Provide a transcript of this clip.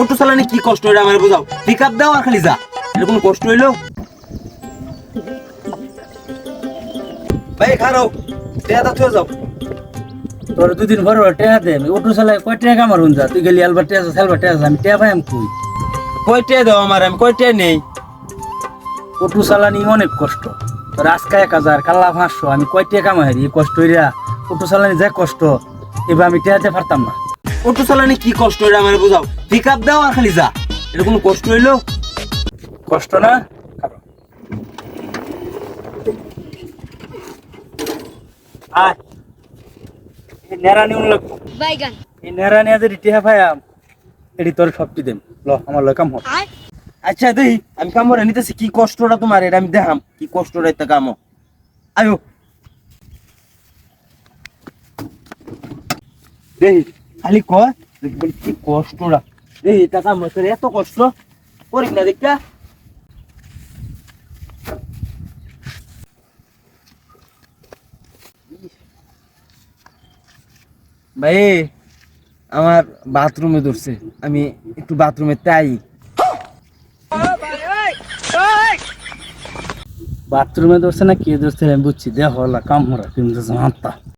Auto চালানি কি কষ্ট হইলো আমার বুঝাও। পিক আপ দাও আর খালি যা, এটা কোনো কষ্ট হইলো? ভাই খারাও টেয়াদা থুয়ে যাও। তোর দুদিন পর টেয়া দে অটো চালায় কয় টাকা আমার হুন যা তুই গেলি আলবার টেয়া সালবার টেয়া আমি টেয়া পাই আমি কই কয় টেয়া দাও আমার, আমি কয় টেয়া নেই। অটো চালানি অনেক কষ্ট। তোর আজকা 1000 কাল্লা 500 আমি কয় টাকা কামাই এই কষ্ট হইরা অটো চালানি যা কষ্ট এবার আমি টেয়াতে পারতাম না। অটো চালানি কি কষ্ট হইলো আমার বুঝাও। পিক আপ দাও আর খালি যা, এটা কোনো কষ্ট হইলো? কষ্ট না আয় এই নেরানি লাগবো বাইগান এই নেরানি আজ রিটিহা পাইয়াম এটি তোর সবটি দেম ল আমার লয় কাম হ আচ্ছা দেই আমি কামড়ে নিতেছি, কি কষ্টটা তোমার এটা আমি দেখাম কি কষ্টটা একটা কামো। আয়ো দেই খালি কয় দেখবেন কি কষ্টটা। দেই এটা কাম তোর এত কষ্ট করিস না দেখা। ভাই আমার বাথরুমে ধরছে, আমি একটু বাথরুমে তাই। বাথরুমে ধরছে না কে ধরছে আমি বুঝছি দেখ কাম হরা কিন্তু